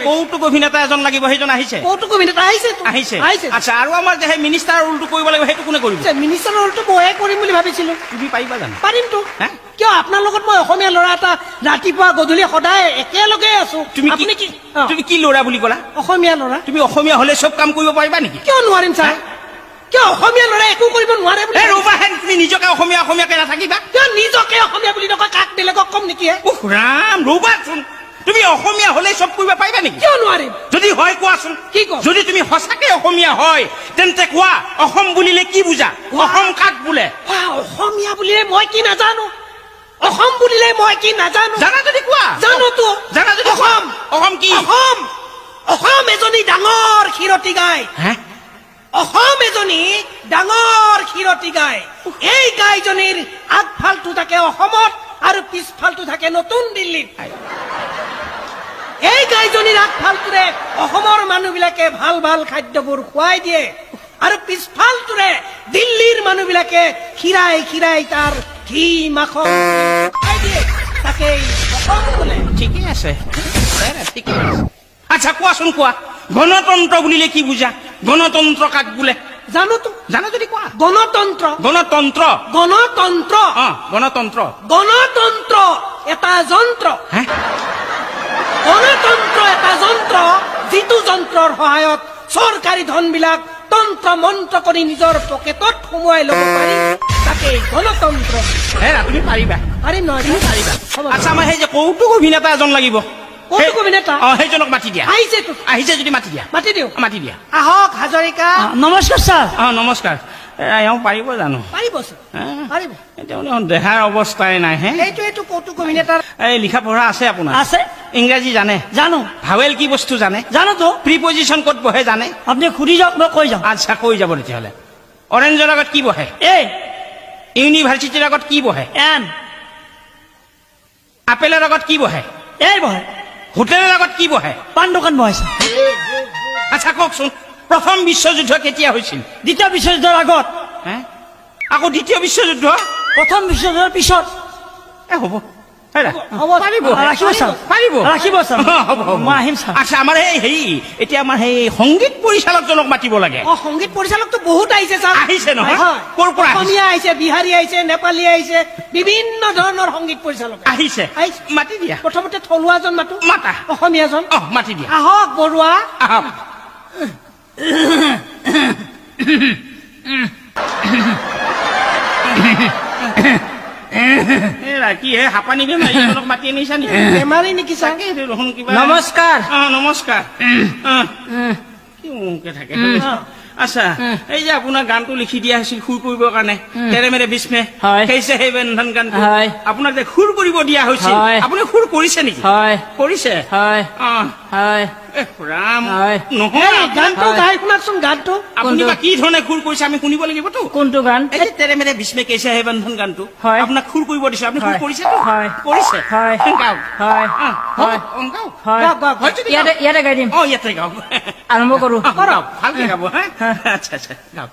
কৌতুক অভিনেতা এজন লাগিব, সেইজন আহিছে? কৌতুক অভিনেতা আহিছে আহিছে। আচ্ছা, আৰু আমাৰ যে সেই মিনিষ্টাৰৰ ৰোলটো কৰিব লাগিব, সেইটো কোনে কৰিব? মিনিষ্টাৰৰ ৰোলটো ময়ে কৰিম বুলি ভাবিছিলো। তুমি পাৰিবা জানো? পাৰিমতো। হে? কিয় আপোনাৰ লগত মই অসমীয়া ল'ৰা এটা ৰাতিপুৱা গধূলি সদায় একেলগে আছো। তুমি কি ল'ৰা বুলি ক'লা? অসমীয়া ল'ৰা। তুমি অসমীয়া হ'লে চব কাম কৰিব পাৰিবা নেকি? কিয় নোৱাৰিম ছাৰ? কিয় অসমীয়া ল'ৰা একো কৰিব নোৱাৰে বুলি? ৰ'বাহেন, তুমি নিজকে অসমীয়াকে নাথাকিবা। কিয় নিজকে অসমীয়া বুলি নকয়, কাক বেলেগক কম নেকি? ৰাম, ৰ'বাচোন, তুমি অসমীয়া হ'লে চব কৰিব পাৰিবা নেকি? কিয় নোৱাৰিম? যদি হয় কোৱাচোন। কি কম? যদি তুমি সঁচাকে অসমীয়া হয় তেন্তে কোৱা, অসম বুলিলে কি বুজা? অসম কাক বোলে? অসমীয়া বুলিলে মই কি নাজানো? অসম বুলিলে মই কি নাজানো? জানা যদি কোৱা। জানোতো। জানা যদি অসম। অসম কি? অসম এজনী ডাঙৰ ক্ষীৰতী গাই। অসম এজনী ডাঙৰ ক্ষীৰতী গাই। এই গাইজনীৰ আগফালটো থাকে অসমত আৰু পিছফালটো থাকে নতুন দিল্লীত। এই গাইজনীৰ আগফালটোৰে অসমৰ মানুহবিলাকে ভাল ভাল খাদ্যবোৰ খুৱাই দিয়ে আৰু পিছফালটোৰে দিল্লীৰ মানুহবিলাকে খিৰাই তাৰ ঘি মাখন খুৱাই দিয়ে। তাকেই অসম বোলে। ঠিকে আছে। আচ্ছা, কোৱাচোন, কোৱা, গণতন্ত্ৰ বুলিলে কি বুজা? গণতন্ত্ৰ কাক বোলে? জানোতো। জানা যদি কোৱা। গণতন্ত্ৰ। গণতন্ত্ৰ গণতন্ত্ৰ এটা যন্ত্ৰ। গণতন্ত্ৰ এটা যন্ত্ৰ, যিটো যন্ত্ৰৰ সহায়ত চৰকাৰী ধনবিলাক তন্ত্ৰ মন্ত্ৰ কৰি নিজৰ পকেটত সোমোৱাই ল'ব পাৰি। তাকেই গণতন্ত্ৰ। তুমি পাৰিবা? পাৰিম নহয়? পাৰিবা। আচ্ছা, আমাৰ সেই যে কৌতুক অভিনেতা এজন লাগিব। কৌতুক অভিনেতা? সেইজনক মাতি দিয়া। আহিছে যদি মাতি দিয়া। মাতি দিওঁ। মাতি দিয়া। আহক হাজৰিকা। নমস্কাৰ ছাৰ। নমস্কাৰ। এওঁ পাৰিব জানো? পাৰিব ছাৰ, পাৰিব। দেহাৰ অৱস্থাই নাই। এইটো কৌতুক অভিনেতাৰ এই লিখা পঢ়া আছে আপোনাৰ? আছে। ইংৰাজী জানে? জানো। ভাৱেল কি বস্তু জানে? জানোতো। প্ৰিপজিশ্যন ক'ত বহে জানে? আপুনি সুধি যাওক, মই কৈ যাম। আচ্ছা, কৈ যাব তেতিয়াহ'লে। অৰেঞ্জৰ আগত কি বহে? ইউনিভাৰ্চিটিৰ আগত কি বহে? আপেলৰ আগত কি বহে? বহে। হোটেলৰ আগত কি বহে? পাণ দোকান বহাইছে। আচ্ছা, কওকচোন, প্ৰথম বিশ্বযুদ্ধ কেতিয়া হৈছিল? দ্বিতীয় বিশ্বযুদ্ধৰ আগত। আকৌ দ্বিতীয় বিশ্বযুদ্ধ? প্ৰথম বিশ্বযুদ্ধৰ পিছত। হ'ব। পাৰিব। ৰাখিব ছাৰ। পাৰিব। ৰাখিব ছাৰ। মই আহিম ছাৰ। আচ্ছা, আমাৰ এতিয়া আমাৰ সেই সংগীত পৰিচালকজনক মাতিব লাগে। সংগীত পৰিচালকটো বহুত আহিছে ছাৰ। আহিছে নহয়? ক'ৰ পৰা? অসমীয়া আহিছে, বিহাৰী আহিছে, নেপালী আহিছে, বিভিন্ন ধৰণৰ সংগীত পৰিচালক আহিছে। মাতি দিয়া। প্ৰথমতে থলুৱাজন মাতো। মাতা। অসমীয়াজন। মাতি দিয়া। আহক বৰুৱা। আহক। কি হে, হাঁপানি বেমাৰীজনক মাতি আনিছা নেকি? বেমাৰী নেকি ছাৰ? নমস্কাৰ। নমস্কাৰ। কি মুখে থাকে? আচ্ছা, এই যে আপোনাৰ গানটো লিখি দিয়া হৈছিল সুৰ কৰিবৰ কাৰণে, তেৰে মেৰে বিস্মে, সেই বন্ধন গানটো আপোনাক যে সুৰ কৰিব দিয়া হৈছিল, আপুনি সুৰ কৰিছে নেকি? কৰিছে। ৰাম, নহয় গানটো গাই শুনাকচোন। গানটো আপুনি বা কি ধৰণে সুৰ কৰিছে আমি শুনিব লাগিবতো। কোনটো গান? এই তেৰে মেৰে বিস্মে কেছে হে বন্ধন গানটো আপোনাক সুৰ কৰিব দিছে, আপুনি সুৰ কৰিছেতো? কৰিছে। গাওক। ইয়াতে গাই দিম। ইয়াতে গাওক। আৰম্ভ কৰো। ভালকে গাব। আচ্ছা, গাওক।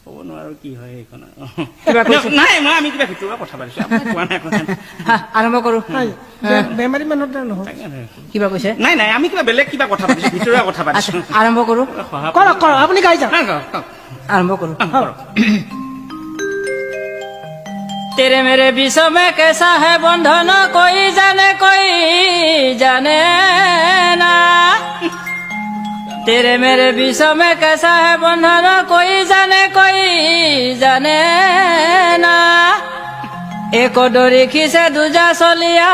ক'ব নোৱাৰো কি হয় এইখন। নাই, আমি কিবা ভিতৰুৱা কথা পাতিছো, কোৱা নাই। আৰম্ভ কৰো। বেমাৰী মানুহৰ নহয়, কিবা কৈছে? নাই, আমি কিবা বেলেগ কিবা কথা পাতিছো, ভিতৰুৱা কথা পাতিছো। আৰম্ভ কৰো। কৰক, আপুনি গাই যাওক। আৰম্ভ কৰো। तेरे मेरे विश्व में कैसा है बंधन कोई जाने ना। तेरे मेरे विश्व में कैसा है बंधन कोई जाने ना। एक डोरी खींचे दूजा सोलिया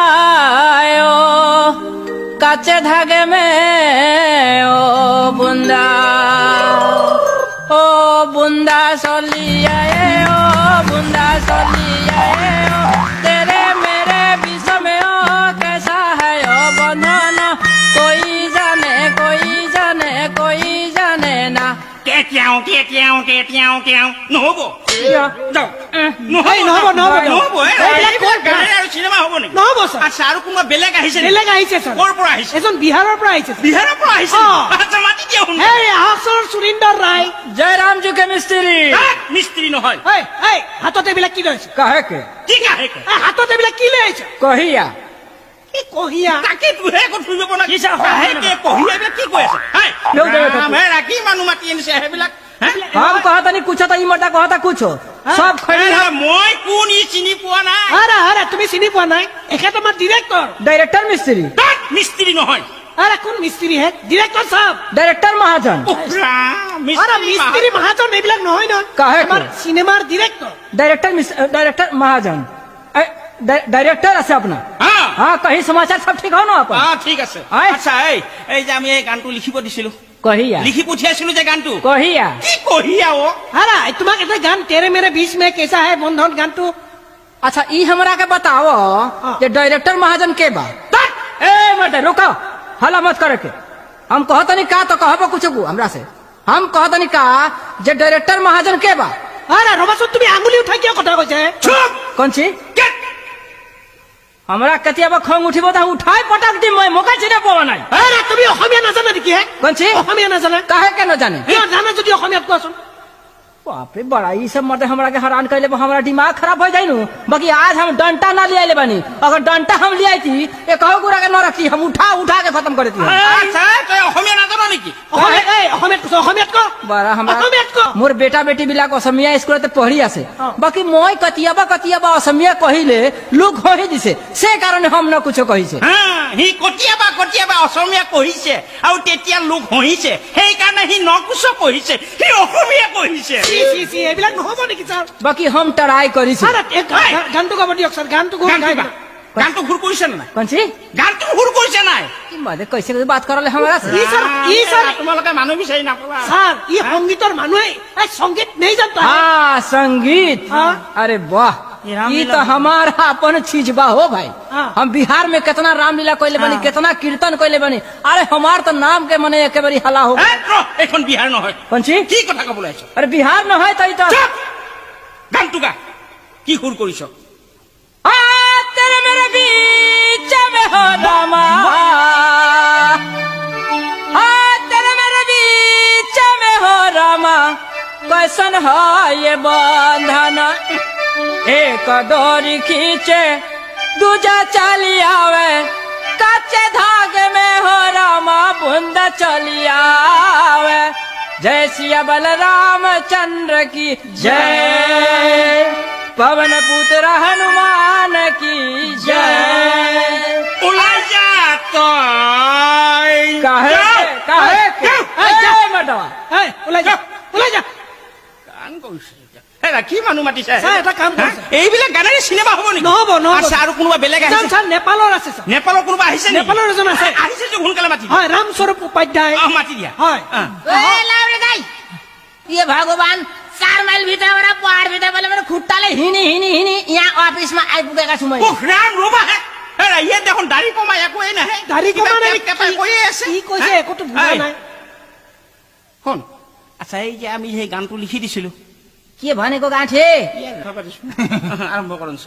ओ कच्चे धागे में ओ बुंदा सोलिया ओ बुंदा सोलिया ओ तेरे मेरे विश्व में ओ कैसा है ओ बंधन कोई जाने ना। নহব। আচ্ছা, আৰু কোনোবা বেলেগ আহিছে? বেলেগ আহিছে ছাৰ। ক'ৰ পৰা আহিছে? এজন বিহাৰৰ পৰা আহিছে। বিহাৰৰ পৰা আহিছে? আচ্ছা, মাতি দিয়া। সুৰিন্দৰ ৰায়। জয়ৰামজী কে মিস্ত্ৰী। মিস্ত্ৰী নহয়। হাতত এইবিলাক কি লৈছে? কি কাহেকে? হাতত এইবিলাক কি লৈ আহিছে? কহিয়া। এই কহিয়া তাকে তোহে আকৌ ধৰিব পৰা কি চাও? কহিয়া এইবিলাক কি কৈ আছে হাই কেও দেবে তো? ৰাখি মানুহ মাতি আনিছে সেইবিলাক হে? हम कहता नहीं कुछ तो ई मोटा कहता कुछ सब खड़ी এ, মই কোন ই চিনি পোৱা নাই আৰে আৰে তুমি চিনি পোৱা নাই এখেত আমাৰ ডিৰেক্টৰ डायरेक्टर मिस्त्री তাত মিস্ত্ৰী নহয় আৰে কোন মিস্ত্ৰি হে ডিৰেক্টৰ সাহেব डायरेक्टर महाजन উফৰা, আরে মিস্ত্রি মহাজন এইবিলাক নহয় নহয় কাহে আমার কয়? সিনেমার ডিরেক্টর डायरेक्टर महाजन डायरेक्टर আছে अपना হা हाँ कहीं समाचार सब ठीक हो ना अपन অ ঠিক আছে আই। আচ্ছা এই যে আমি এই গানটো লিখিব দিছিলো कहिया লিখি পঠিয়াইছিলো যে গানটো कहिया কি কহিয়া অ আরে তোমাক এটা গান তেরে মেরে बीच में कैसा है बंधन गानটো अच्छा ई हमरा के बताओ जे डायरेक्टर महाजन के बा तक ए मत रुको हला मत करे के हम कहतनी का तो कहबो कुछ हमरा से हम कहतनी का जे डायरेक्टर महाजन के बा আরে রবাসন তুমি আঙুলি উঠাই কিয় কথা কৈছে চুপ कौन ची हमरा कतियाबा खंग उठिबो त उठाई पटक दी मैं मोका चिने पवा নাই আরে তুমি অসমীয়া নাজানা নেকি হে कौन ची অসমীয়া নাজানা काहे के न जाने কিয় জানা যদি অসমীয়াত কোৱাচোন बाप रे बड़ा ई सब मते हमरा के हैरान कइले हमरा दिमाग खराब हो जाई नु बाकी आज हम डंटा ना ले आइले बानी अगर डंटा हम ले आईती ए कहो गुरा के न रखती हम उठा उठा के खत्म कर देती আচ্ছা তই অসমীয়া নাজানো নেকি অসমীয়াত ক बड़ा हमरा অসমীয়াত ক मोर बेटा बेटी बिला को असमिया स्कूल ते पढ़ी आसे हाँ। बाकी मोय कतियाबा असमिया कहिले लोग होई दिसे से कारण हम न कुछ कहि से হা সি কতিয়াবা অসমীয়া কহিছে আৰু তেতিয়া লোক হহিছে সেইকাৰণে সি নকুচ কহিছে সি অসমীয়া কহিছে সি সি সি এইবিলাক নহব নেকি ছাৰ बाकी हम ट्राई करी से আৰে গানটো গাব দিয়ক ছাৰ গানটো গাই গানটো গা। গানটো সুৰ কৰিছে নে নাই कौन सी গানটো সুৰ কৰিছে নাই की मदे कैसे बात करले हमरा से ই ছাৰ তোমালোকে মানুহ বিচাৰি নাপাবা ছাৰ ই সংগীতৰ মানুহে এই সংগীত নেই জানতা हाँ संगीत हाँ। अरे वाह ये ये रामलीला तो हमारा अपन चीज बा हो भाई हाँ। हम बिहार में कितना रामलीला कोइले बनी कितना कीर्तन कोइले बनी अरे हमार तो नाम के मने एके बारी हला हो এ, ৰ, এইখন বিহাৰ নহয় कौन सी কি কথা কবলৈ আহিছ अरे बिहार न है तो ई तो চুপ গানটো গা কি সুৰ কৰিছ आ, तेरे मेरे बीच में हो रामा आ, तेरे मेरे बीच में हो रामा कैसन है ये बंधन एक डोरी खींचे दूजा चली आवे कच्चे धागे में हो रामा बूंद चली आवे जय सिया बलराम चंद्र की जय पवन पुत्र हनुमान की जय ওলাই যা তই काहे যাও। काहे के যাও। ए मडवा এই ওলাই যা ওলাই যা গান কৰিছে হেৰা কি মানুহ মাতিছে ছাৰ, এটা কাম হা? কৰিছে। এইবিলাক গানেৰে চিনেমা হ'ব নেকি নহ'ব, নহ'ব। আচ্ছা আৰু কোনোবা বেলেগ ছাৰ আহিছে ছাৰ নেপালৰ আছে ছাৰ নেপালৰ কোনোবা আহিছে নেকি? নেপালৰ এজন আছে। আহিছে যে সোনকালে মাতি দিয়া। হয় ৰামস্বৰূপ উপাধ্যায় অ, মাতি দিয়া হয় অ। ये भगवान 4 माइल भीतर वाला पहाड़ भीतर वाले मेरे खुट्टाले हिनी यहाँ ऑफिस में आई पुगेगा समय উফ, ৰাম ৰবা হে হেৰা ইয়াত দেখোন দাঢ়ি কমাই একোৱেই নাহে দাঢ়ি কিবা কমা নাই কেপ কেপাই কৈয়ে আছে কি কৈছে হা? একোতো বুজা এই, নাই শুন আচ্ছা এই যে আমি সেই গানটো লিখি দিছিলো के भनेको गाँठे আৰম্ভ কৰन्छ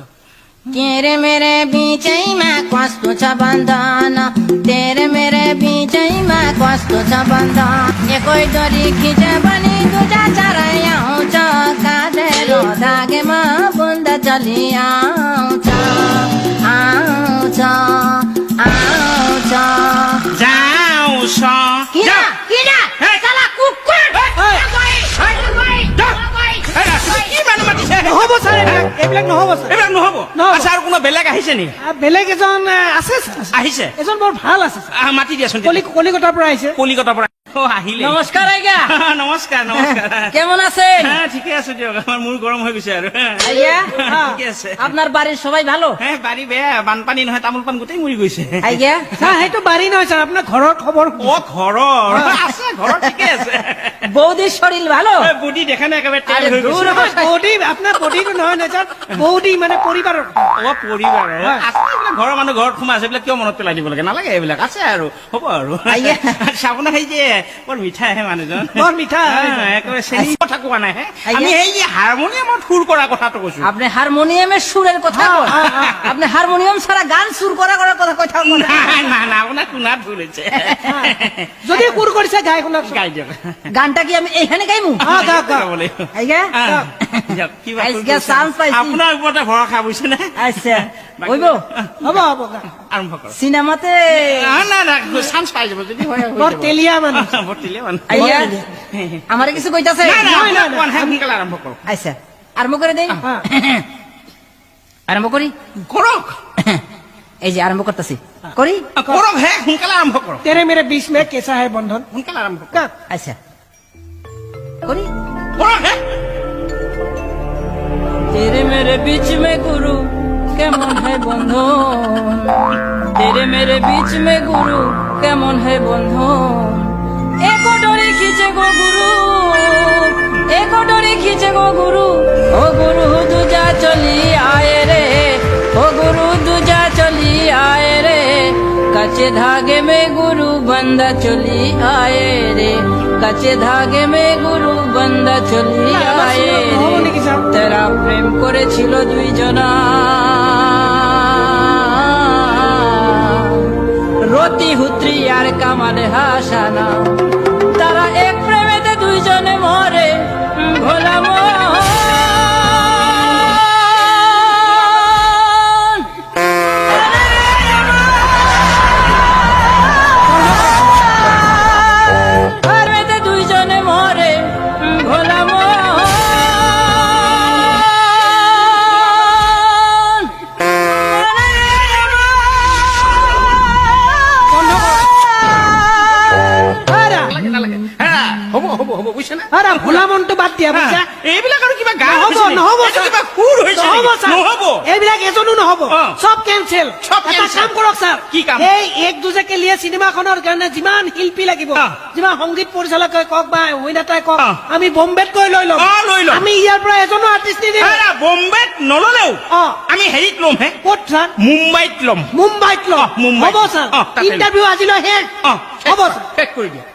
तेरे मेरे बीचैमा कस्तो छ बन्धन तेरे मेरे बीचैमा कस्तो छ बन्धन एकै डोरी खिचे पनि दुजा चराइ आउँछ काँधेरो धागेमा बुन्द चली आउँछ आउँछ आउँछ যাওঁছ किन किन हे। साला कुकुर হেৰা, কি মানুহ মাতিছে নহ'ব ছাৰ এইবিলাক নহ'ব ছাৰ এইবিলাক নহ'ব নহ'ব। আচ্ছা আৰু কোনোবা বেলেগ আহিছে নেকি বেলেগ এজন আছে ছাৰ আহিছে এজন বৰ ভাল আছে ছাৰ মাতি দিয়াচোন কলিকতাৰ পৰা আহিছে কলিকতাৰ পৰা অ, আহিলে नमस्कार आइगा নমস্কাৰ নমস্কাৰ কেমন আছেন হ্যাঁ ঠিকে আছে দিয়ক আমাৰ মূৰ গৰম হৈ গৈছে আৰু আইয়া ঠিকে আছে আপনাৰ বাড়িৰ সবাই ভালো হে বাৰী বেয়া বানপানী নহয় তামোল পাণ গোটেই মৰি গৈছে আইয়া ছাৰ সেইটো বাৰী নহয় ছাৰ আপোনাৰ ঘৰৰ খবৰ অ ঘৰৰ আছে ঘৰৰ ঠিকে আছে বৌদিৰ শৰীৰ ভালো এ, বুদ্ধি দেখা নাই একেবাৰে তেল আৰে হৈ দূৰ গৈছে হয়। বৌদি আপোনাৰ বৌদিটো নহয় নহয় ছাৰ বৌদি মানে পৰিবাৰৰ অ পৰিবাৰ হয়। আছে এইবিলাক ঘৰৰ মানুহ ঘৰত সোমাই আছে এইবিলাক কিয় মনত পেলাই দিব লাগে নালাগে এইবিলাক আছে আৰু হ'ব আৰু আইয়া। চাবোনা সেই যে বৰ মিঠা আহে মানুহজন বৰ মিঠা একেবাৰে চেনি কথা কোৱা নাই হে আইয়া। আমি সেই যে হাৰমনিয়ামত সুৰ কৰা কথাটো কৈছো আপনি হারমোনিয়ামের সুরের কথা কন। আপনি হারমোনিয়াম ছাড়া গান সুর করার কথা কথা কন। নাই না না আপোনাৰ শুনাত ভুল হৈছে যদি কুৰ কৰিছে গাই শুনক গাই দিয়ক গানটা কি আমি এইখানে গাইমু গাওক গাওক গাব লাগিব। আইগা দিয়ক, কিবা আজকে ভুল কৰিছে। চান্স পাইছি। আপোনাৰ ওপৰতে ভৰসা বুজিছে নে আচ্ছা বাকী- হইব হ'ব হ'ব গা। আৰম্ভ কৰ সিনেমাতে না না চান্স পাই যাব যদি হয় হৈ বৰ যাব। তেলীয়া মানুহ বৰ তেলীয়া মানুহ। আইয়া আমাৰে কিছু কইতাছে না, না, নাই, নাই, কোন হে সোনকালে আৰম্ভ কৰ আচ্ছা আৰম্ভ কৰে দেই হ্যাঁ। আৰম্ভ কৰি কৰক এই যে আৰম্ভ কৰতেছি কৰি কৰক হে সোনকালে আৰম্ভ কৰক তেৰে মেৰে বিচ মে কেঁচা হে বন্ধন সোনকালে আৰম্ভ কৰ কা আচ্ছা কৰি কৰক হে तेरे मेरे बीच में गुरु কেমন है বন্ধন तेरे मेरे बीच में गुरु কেমন है বন্ধন एको डोरी खींचे गो गुरु एको डोरी खींचे गो गुरु ओ गुरु दूजा चली आए रे ओ गुरु दूजा चली आए रे कच्चे धागे में गुरु बंदा चली आए रे कच्चे धागे में गुरु बंदा चली आए নহ'ব নেকি ছাৰ? তেৰা প্ৰেম কৰেছিল দুইজনা ৰতি হুত্ৰি আৰ কামালে হাসানা তাৰা এক প্ৰেমেতে দুইজনে মৰে ভোলা প্ৰেমেতে দুইজনে মৰে ভোলা আৰা নালাগে হ্যাঁ হ'ব হ'ব হ'ব বুজিছে না আৰা ভোলা মনটো বাদ দিয়া বুজিছা এইবিলাক আৰু কিবা গান নহ'ব হৈছে নেকি? নহ'ব এইটো ছাৰ। কিবা সুৰ হৈছে নেকি? নহ'ব ছাৰ। নহ'ব এইবিলাক এজনো নহ'ব অ। চব কেনচেল চব এটা cancel। কাম কৰক ছাৰ কি কাম? এই এক দুজেকে লিয়ে চিনেমাখনৰ কাৰণে যিমান শিল্পী লাগিব অ। যিমান সংগীত পৰিচালকে কওক বা অভিনেতাই কওক অ। আমি বম্বেত গৈ লৈ ল'ম অ, লৈ ল'ম। আমি ইয়াৰ পৰা এজনো আৰ্টিষ্ট নিদিম হ্যাঁ বম্বেত নললেও অ। আমি হেৰিত ল'ম হে ক'ত ছাৰ মুম্বাইত ল'ম মুম্বাইত ল'ম অ, মুম্বাইত। হ'ব ছাৰ অ, তাতে ল'ম। ইণ্টাৰভিউ আজিলৈ শেষ অ হ'ব ছাৰ শেষ কৰি দিয়া